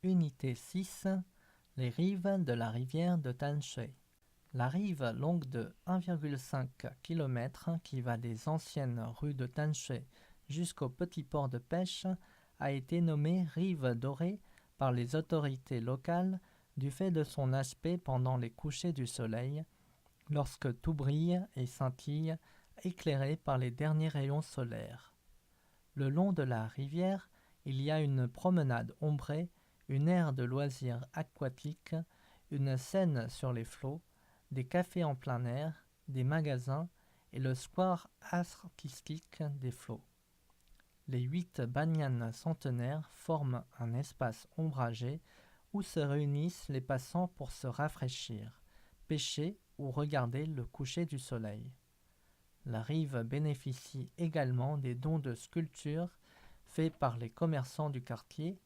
Unité 6. Les rives de la rivière de Tanshui. La rive longue de 1,5 km qui va des anciennes rues de Tanshui jusqu'au petit port de pêche a été nommée rive dorée par les autorités locales du fait de son aspect pendant les couchers du soleil, lorsque tout brille et scintille, éclairé par les derniers rayons solaires. Le long de la rivière, il y a une promenade ombrée, une aire de loisirs aquatiques, une scène sur les flots, des cafés en plein air, des magasins et le square artistique des flots. Les 8 banyanes centenaires forment un espace ombragé où se réunissent les passants pour se rafraîchir, pêcher ou regarder le coucher du soleil. La rive bénéficie également des dons de sculptures faits par les commerçants du quartier,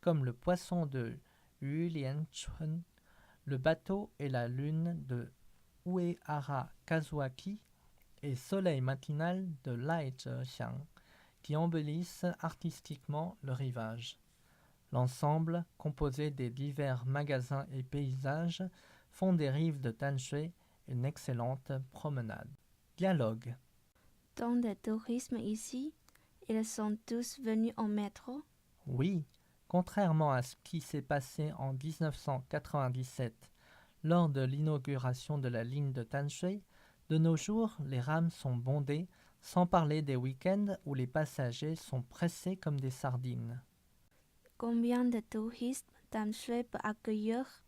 comme le poisson de Yulianchun, le bateau et la lune de Uehara Kazuaki et Soleil matinal de Lai Zhexiang, qui embellissent artistiquement le rivage. L'ensemble, composé des divers magasins et paysages, font des rives de Tanshui une excellente promenade. Dialogue. Tant de tourisme ici, ils sont tous venus en métro. Oui, contrairement à ce qui s'est passé en 1997 lors de l'inauguration de la ligne de Tanshui, de nos jours, les rames sont bondées, sans parler des week-ends où les passagers sont pressés comme des sardines. Combien de touristes Tanshui peut accueillir?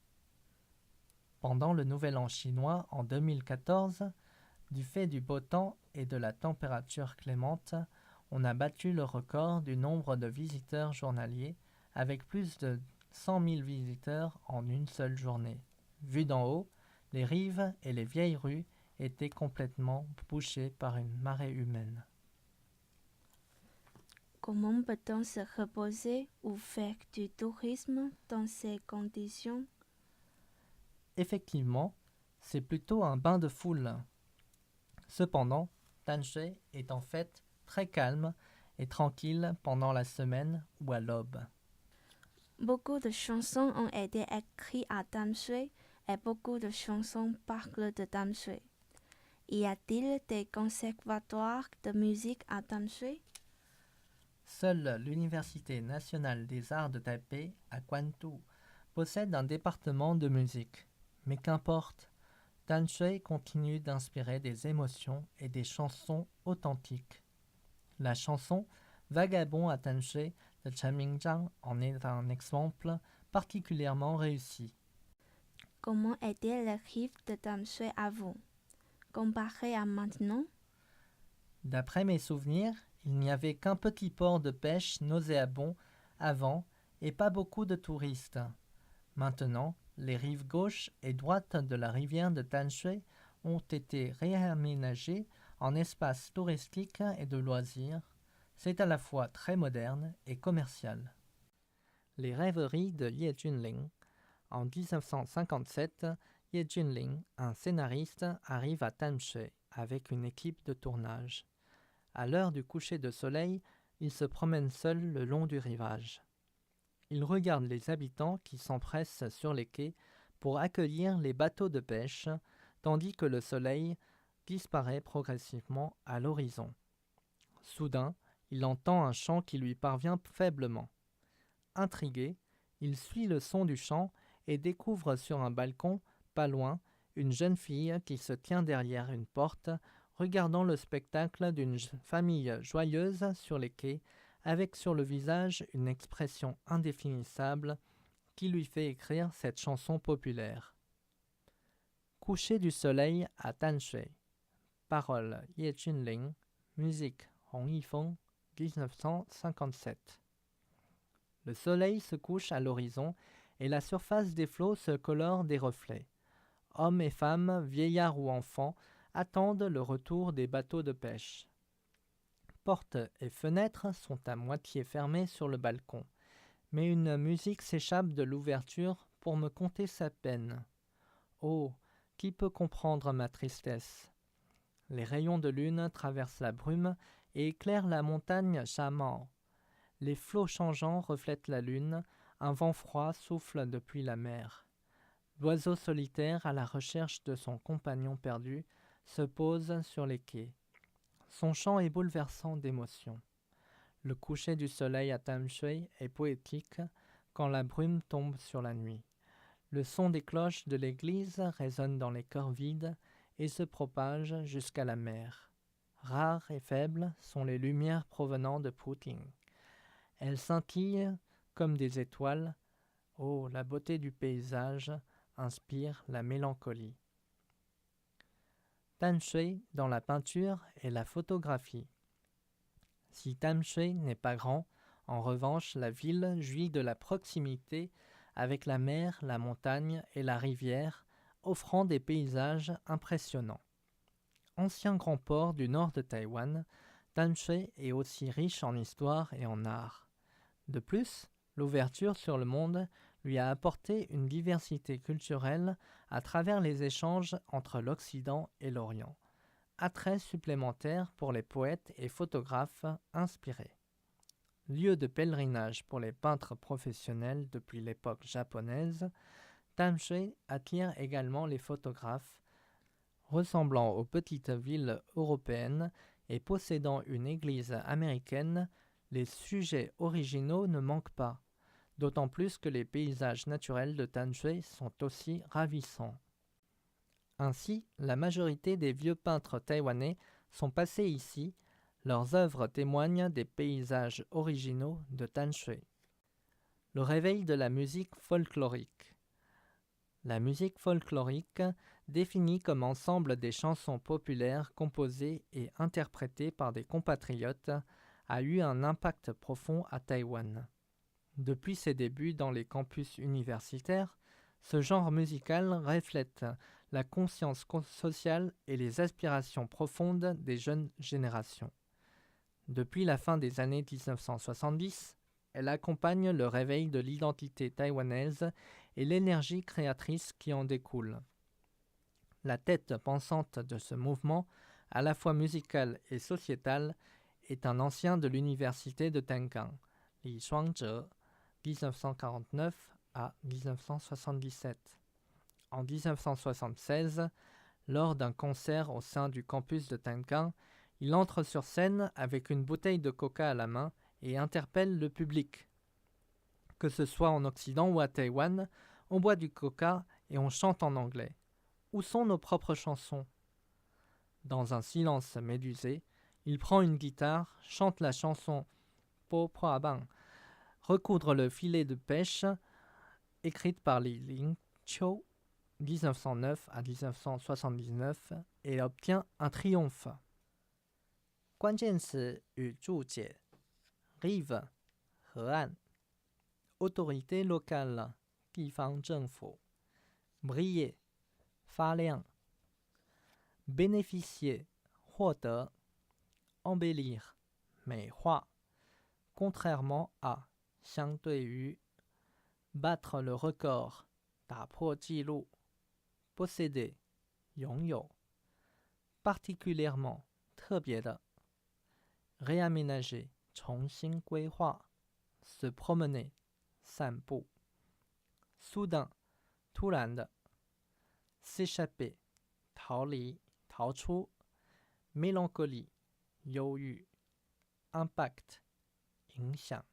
Pendant le Nouvel An chinois en 2014, du fait du beau temps et de la température clémente, on a battu le record du nombre de visiteurs journaliers avec plus de 100 000 visiteurs en une seule journée. Vu d'en haut, les rives et les vieilles rues étaient complètement bouchées par une marée humaine. Comment peut-on se reposer ou faire du tourisme dans ces conditions? Effectivement, c'est plutôt un bain de foule. Cependant, Tanshui est en fait très calme et tranquille pendant la semaine ou à l'aube. Beaucoup de chansons ont été écrites à Tanshui et beaucoup de chansons parlent de Tanshui. Y a-t-il des conservatoires de musique à Tanshui? Seule l'Université nationale des arts de Taipei, à Guangzhou, possède un département de musique. Mais qu'importe, Tanshui continue d'inspirer des émotions et des chansons authentiques. La chanson Vagabond à Tanshui de Chen Mingzhang en est un exemple particulièrement réussi. Comment était le rive de Tanshui avant, comparé à maintenant? D'après mes souvenirs, il n'y avait qu'un petit port de pêche nauséabond avant et pas beaucoup de touristes. Maintenant, les rives gauche et droite de la rivière de Tanshui ont été réaménagées en espaces touristiques et de loisirs. C'est à la fois très moderne et commercial. Les rêveries de Ye Junling. En 1957, Ye Junling, un scénariste, arrive à Tanshui avec une équipe de tournage. À l'heure du coucher de soleil, il se promène seul le long du rivage. Il regarde les habitants qui s'empressent sur les quais pour accueillir les bateaux de pêche, tandis que le soleil disparaît progressivement à l'horizon. Soudain, il entend un chant qui lui parvient faiblement. Intrigué, il suit le son du chant et découvre sur un balcon, pas loin, une jeune fille qui se tient derrière une porte, regardant le spectacle d'une famille joyeuse sur les quais, avec sur le visage une expression indéfinissable qui lui fait écrire cette chanson populaire. Coucher du soleil à Tanshui. Paroles Ye Junling. Musique Hong Yifeng, 1957. Le soleil se couche à l'horizon et la surface des flots se colore des reflets. Hommes et femmes, vieillards ou enfants, attendent le retour des bateaux de pêche. Portes et fenêtres sont à moitié fermées sur le balcon, mais une musique s'échappe de l'ouverture pour me conter sa peine. Oh, qui peut comprendre ma tristesse? Les rayons de lune traversent la brume et éclairent la montagne Shamao. Les flots changeants reflètent la lune, un vent froid souffle depuis la mer. L'oiseau solitaire, à la recherche de son compagnon perdu, se pose sur les quais. Son chant est bouleversant d'émotion. Le coucher du soleil à Tamsui est poétique quand la brume tombe sur la nuit. Le son des cloches de l'église résonne dans les cœurs vides et se propage jusqu'à la mer. Rares et faibles sont les lumières provenant de Puting. Elles scintillent comme des étoiles. Oh, la beauté du paysage inspire la mélancolie. Tamsui dans la peinture et la photographie. Si Tamsui n'est pas grand, en revanche, la ville jouit de la proximité avec la mer, la montagne et la rivière, offrant des paysages impressionnants. Ancien grand port du nord de Taïwan, Tamsui est aussi riche en histoire et en art. De plus, l'ouverture sur le monde lui a apporté une diversité culturelle à travers les échanges entre l'Occident et l'Orient. Attrait supplémentaire pour les poètes et photographes inspirés. Lieu de pèlerinage pour les peintres professionnels depuis l'époque japonaise, Tamsui attire également les photographes. Ressemblant aux petites villes européennes et possédant une église américaine, les sujets originaux ne manquent pas, d'autant plus que les paysages naturels de Tamsui sont aussi ravissants. Ainsi, la majorité des vieux peintres taïwanais sont passés ici. Leurs œuvres témoignent des paysages originaux de Tamsui. Le réveil de la musique folklorique. La musique folklorique, définie comme ensemble des chansons populaires composées et interprétées par des compatriotes, a eu un impact profond à Taïwan. Depuis ses débuts dans les campus universitaires, ce genre musical reflète la conscience sociale et les aspirations profondes des jeunes générations. Depuis la fin des années 1970, elle accompagne le réveil de l'identité taïwanaise et l'énergie créatrice qui en découle. La tête pensante de ce mouvement, à la fois musical et sociétal, est un ancien de l'université de Tankang, Li Shuangzhe, 1949 à 1977. En 1976, lors d'un concert au sein du campus de Tankang, il entre sur scène avec une bouteille de coca à la main et interpelle le public. Que ce soit en Occident ou à Taïwan, on boit du coca et on chante en anglais. Où sont nos propres chansons ? Dans un silence médusé, il prend une guitare, chante la chanson Po Pua Bang, recoudre le filet de pêche, écrite par Li Ling-chiu, 1909 à 1979, et obtient un triomphe. 关键词与注解 Rive 河岸 Autorité locale 地方政府 Briller 发亮 Bénéficier 获得 Embellir 美化 Contrairement à 相对于 Battre le record 打破纪录 Posséder 拥有 Particulièrement 特别的 Réaménager 重新规划 Se promener 散步 Soudain 突然的 S'échapper 逃离逃出 Mélancolie 忧郁 Impact 影响